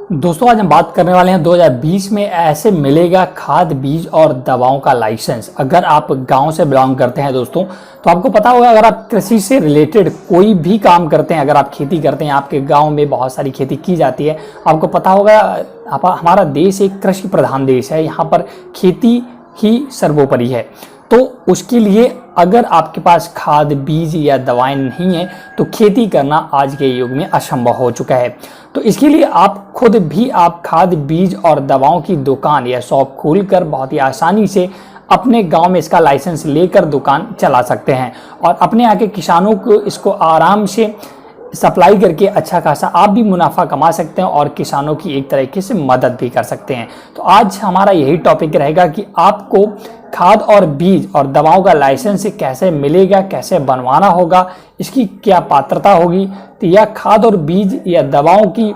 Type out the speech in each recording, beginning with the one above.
दोस्तों आज हम बात करने वाले हैं 2020 में ऐसे मिलेगा खाद बीज और दवाओं का लाइसेंस। अगर आप गांव से बिलोंग करते हैं दोस्तों तो आपको पता होगा, अगर आप कृषि से रिलेटेड कोई भी काम करते हैं, अगर आप खेती करते हैं, आपके गांव में बहुत सारी खेती की जाती है, आपको पता होगा हमारा देश एक कृषि प्रधान देश है, यहाँ पर खेती ही सर्वोपरि है। तो उसके लिए अगर आपके पास खाद बीज या दवाएं नहीं है तो खेती करना आज के युग में असंभव हो चुका है। तो इसके लिए आप खुद भी आप खाद बीज और दवाओं की दुकान या शॉप खोलकर बहुत ही आसानी से अपने गांव में इसका लाइसेंस लेकर दुकान चला सकते हैं और अपने यहाँ के किसानों को इसको आराम से सप्लाई करके अच्छा खासा आप भी मुनाफा कमा सकते हैं और किसानों की एक तरीके से मदद भी कर सकते हैं। तो आज हमारा यही टॉपिक रहेगा कि आपको खाद और बीज और दवाओं का लाइसेंस कैसे मिलेगा, कैसे बनवाना होगा, इसकी क्या पात्रता होगी, तो यह खाद और बीज या दवाओं की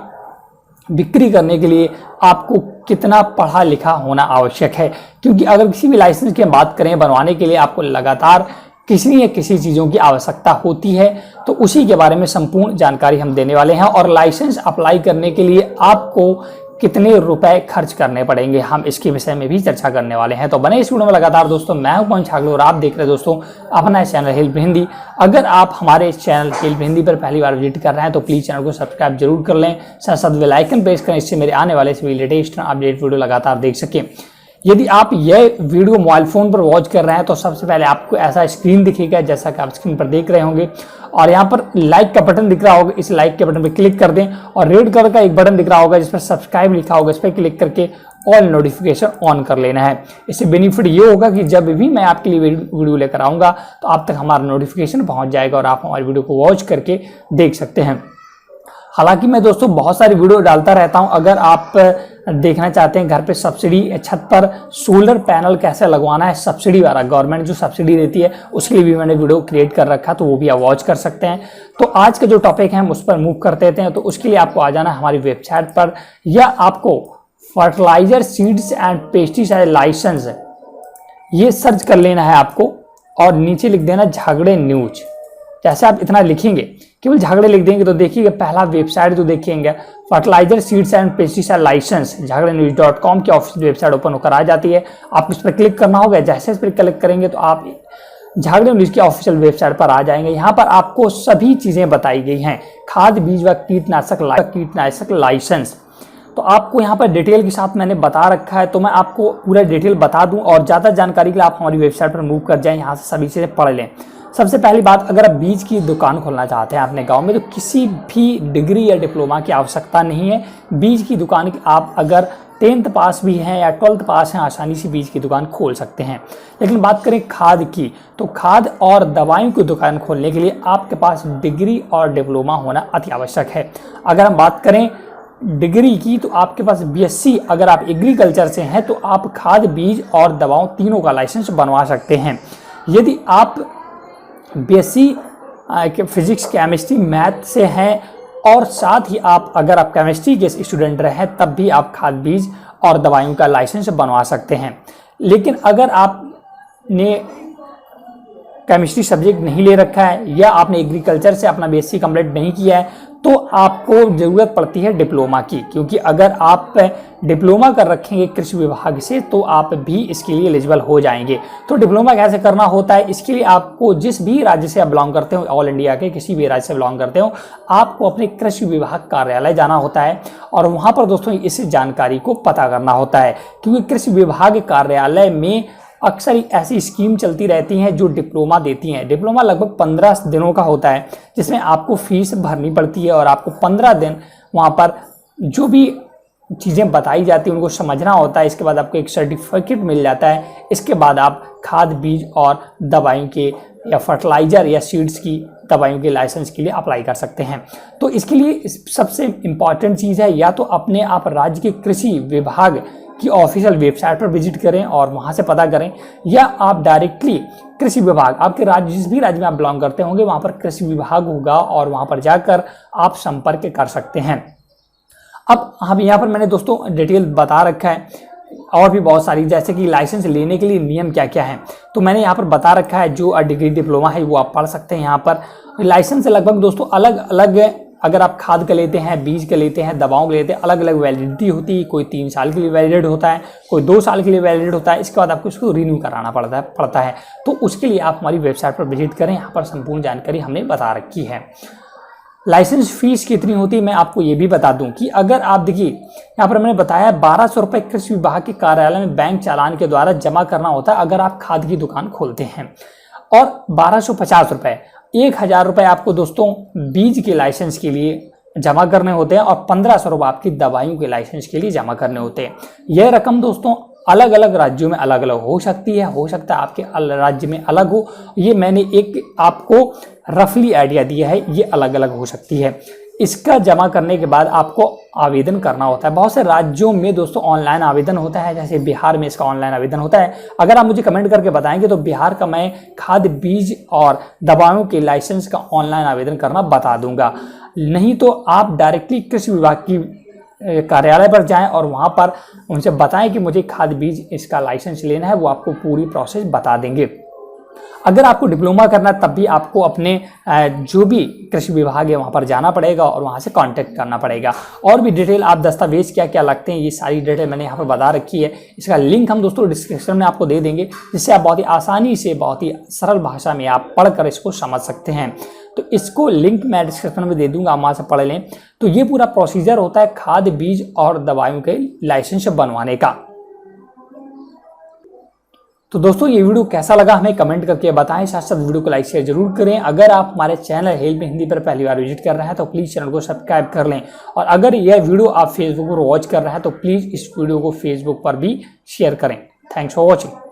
बिक्री करने के लिए आपको कितना पढ़ा लिखा होना आवश्यक है। क्योंकि अगर किसी भी लाइसेंस की बात करें बनवाने के लिए आपको लगातार किसी न किसी चीज़ों की आवश्यकता होती है, तो उसी के बारे में संपूर्ण जानकारी हम देने वाले हैं। और लाइसेंस अप्लाई करने के लिए आपको कितने रुपए खर्च करने पड़ेंगे, हम इसके विषय में भी चर्चा करने वाले हैं। तो बने इस वीडियो में लगातार दोस्तों। मैं हूं पवन छागल और आप देख रहे हैं दोस्तों अपना चैनल हेल्प हिंदी। अगर आप हमारे चैनल हेल्प हिंदी पर पहली बार विजिट कर रहे हैं तो प्लीज़ चैनल को सब्सक्राइब जरूर कर लें, साथ साथ बेल आइकन प्रेस करें, इससे मेरे आने वाले सभी लेटेस्ट अपडेट वीडियो लगातार देख सकें। यदि आप यह वीडियो मोबाइल फ़ोन पर वॉच कर रहे हैं तो सबसे पहले आपको ऐसा स्क्रीन दिखेगा जैसा कि आप स्क्रीन पर देख रहे होंगे, और यहाँ पर लाइक का बटन दिख रहा होगा, इस लाइक के बटन पर क्लिक कर दें और रेड कलर का एक बटन दिख रहा होगा जिस पर सब्सक्राइब लिखा होगा, इस पर क्लिक करके ऑल नोटिफिकेशन ऑन कर लेना है। इससे बेनिफिट ये होगा कि जब भी मैं आपके लिए वीडियो लेकर आऊँगा तो आप तक हमारा नोटिफिकेशन पहुँच जाएगा और आप हमारी वीडियो को वॉच करके देख सकते हैं। हालांकि मैं दोस्तों बहुत सारी वीडियो डालता रहता हूं। अगर आप देखना चाहते हैं घर पे सब्सिडी छत पर सोलर पैनल कैसे लगवाना है, सब्सिडी वाला गवर्नमेंट जो सब्सिडी देती है उसके लिए भी मैंने वीडियो क्रिएट कर रखा, तो वो भी आप वॉच कर सकते हैं। तो आज का जो टॉपिक है हम उस पर मूव कर देते हैं। तो उसके लिए आपको आ जाना है हमारी वेबसाइट पर, या आपको fertilizer seeds and pesticide licence ये सर्च कर लेना है आपको और नीचे लिख देना झागड़े न्यूज। जैसे आप इतना लिखेंगे, केवल झागड़े लिख देंगे तो देखिएगा पहला वेबसाइट जो देखेंगे fertiliser seeds and pesticide licence झागड़ेन्यूज.com की ऑफिशियल वेबसाइट ओपन होकर आ जाती है। आपको इस पर क्लिक करना होगा। जैसे इस पर क्लिक करेंगे तो आप झागड़े न्यूज की ऑफिशियल वेबसाइट पर आ जाएंगे। यहाँ पर आपको सभी चीज़ें बताई गई हैं, खाद बीज व कीटनाशक लाइसेंस। तो आपको यहाँ पर डिटेल के साथ मैंने बता रखा है, तो मैं आपको पूरा डिटेल बता दूँ और ज़्यादा जानकारी के लिए आप हमारी वेबसाइट पर मूव कर जाएँ, यहाँ से सभी चीज़ें पढ़ लें। सबसे पहली बात, अगर आप बीज की दुकान खोलना चाहते हैं अपने गांव में तो किसी भी डिग्री या डिप्लोमा की आवश्यकता नहीं है। बीज की दुकान की आप अगर 10th पास भी हैं या 12th पास हैं, आसानी से बीज की दुकान खोल सकते हैं। लेकिन बात करें खाद की, तो खाद और दवाइयों की दुकान खोलने के लिए आपके पास डिग्री और डिप्लोमा होना अति आवश्यक है। अगर हम बात करें डिग्री की तो आपके पास BSc, अगर आप एग्रीकल्चर से हैं तो आप खाद बीज और दवाओं तीनों का लाइसेंस बनवा सकते हैं। यदि आप BSc फिजिक्स केमिस्ट्री मैथ से हैं और साथ ही अगर आप केमिस्ट्री के स्टूडेंट रहे तब भी आप खाद बीज और दवाइयों का लाइसेंस बनवा सकते हैं। लेकिन अगर आपने केमिस्ट्री सब्जेक्ट नहीं ले रखा है या आपने एग्रीकल्चर से अपना BSc कंप्लीट नहीं किया है तो आपको ज़रूरत पड़ती है डिप्लोमा की, क्योंकि अगर आप डिप्लोमा कर रखेंगे कृषि विभाग से तो आप भी इसके लिए एलिजिबल हो जाएंगे। तो डिप्लोमा कैसे करना होता है, इसके लिए आपको जिस भी राज्य से आप बिलोंग करते हो, ऑल इंडिया के किसी भी राज्य से बिलोंग करते हो, आपको अपने कृषि विभाग कार्यालय जाना होता है और वहाँ पर दोस्तों इस जानकारी को पता करना होता है। क्योंकि कृषि विभाग कार्यालय में अक्सर ऐसी स्कीम चलती रहती हैं जो डिप्लोमा देती हैं। डिप्लोमा लगभग 15 दिनों का होता है जिसमें आपको फीस भरनी पड़ती है और आपको 15 दिन वहाँ पर जो भी चीज़ें बताई जाती हैं उनको समझना होता है। इसके बाद आपको एक सर्टिफिकेट मिल जाता है। इसके बाद आप खाद बीज और दवाइयों के या फर्टिलाइज़र या सीड्स की दवाइयों के लाइसेंस के लिए अप्लाई कर सकते हैं। तो इसके लिए सबसे इम्पॉर्टेंट चीज़ है या तो अपने आप राज्य के कृषि विभाग की ऑफिशियल वेबसाइट पर विजिट करें और वहां से पता करें, या आप डायरेक्टली कृषि विभाग आपके राज्य जिस भी राज्य में आप बिलोंग करते होंगे वहां पर कृषि विभाग होगा और वहां पर जाकर आप संपर्क कर सकते हैं। अब हम यहाँ पर मैंने दोस्तों डिटेल बता रखा है और भी बहुत सारी, जैसे कि लाइसेंस लेने के लिए नियम क्या क्या है तो मैंने यहाँ पर बता रखा है। जो डिग्री डिप्लोमा है वो आप पढ़ सकते हैं। यहाँ पर लाइसेंस लगभग दोस्तों अलग अलग अगर आप खाद का लेते हैं, बीज का लेते हैं, दवाओं का लेते हैं, अलग अलग वैलिडिटी होती है। कोई 3 साल के लिए वैलिड होता है, कोई 2 साल के लिए वैलिड होता है। इसके बाद आपको इसको रिन्यू कराना पड़ता है। तो उसके लिए आप हमारी वेबसाइट पर विजिट करें, यहाँ पर संपूर्ण जानकारी हमने बता रखी है। लाइसेंस फीस कितनी होती है मैं आपको ये भी बता दूं कि अगर आप देखिए यहाँ पर मैंने बताया 1200 रुपये कृषि विभाग के कार्यालय में बैंक चालान के द्वारा जमा करना होता है अगर आप खाद की दुकान खोलते हैं, और 1250 रुपये 1000 रुपये आपको दोस्तों बीज के लाइसेंस के लिए जमा करने होते हैं, और 1500 रुपये आपकी दवाइयों के लाइसेंस के लिए जमा करने होते हैं। यह रकम दोस्तों अलग अलग राज्यों में अलग अलग हो सकती है, हो सकता है आपके राज्य में अलग हो। ये मैंने एक आपको रफली आइडिया दिया है, ये अलग अलग हो सकती है। इसका जमा करने के बाद आपको आवेदन करना होता है। बहुत से राज्यों में दोस्तों ऑनलाइन आवेदन होता है, जैसे बिहार में इसका ऑनलाइन आवेदन होता है। अगर आप मुझे कमेंट करके बताएंगे तो बिहार का मैं खाद बीज और दवाओं के लाइसेंस का ऑनलाइन आवेदन करना बता दूंगा। नहीं तो आप डायरेक्टली कृषि विभाग की कार्यालय पर जाएं और वहां पर उनसे बताएं कि मुझे खाद बीज इसका लाइसेंस लेना है, वो आपको पूरी प्रोसेस बता देंगे। अगर आपको डिप्लोमा करना है तब भी आपको अपने जो भी कृषि विभाग है वहाँ पर जाना पड़ेगा और वहाँ से कांटेक्ट करना पड़ेगा। और भी डिटेल आप दस्तावेज क्या क्या लगते हैं ये सारी डिटेल मैंने यहाँ पर बता रखी है। इसका लिंक हम दोस्तों डिस्क्रिप्शन में आपको दे देंगे, जिससे आप बहुत ही आसानी से बहुत ही सरल भाषा में आप पढ़कर इसको समझ सकते हैं। तो इसको लिंक मैं डिस्क्रिप्शन में दे दूंगा, आप वहाँ से पढ़ लें। तो ये पूरा प्रोसीजर होता है खाद बीज और दवाइयों के लाइसेंस बनवाने का। तो दोस्तों ये वीडियो कैसा लगा हमें कमेंट करके बताएं, साथ साथ वीडियो को लाइक शेयर जरूर करें। अगर आप हमारे चैनल हेल्प में हिंदी पर पहली बार विजिट कर रहे हैं तो प्लीज़ चैनल को सब्सक्राइब कर लें, और अगर यह वीडियो आप फेसबुक पर वॉच कर रहे हैं तो प्लीज़ इस वीडियो को फेसबुक पर भी शेयर करें। Thanks for watching.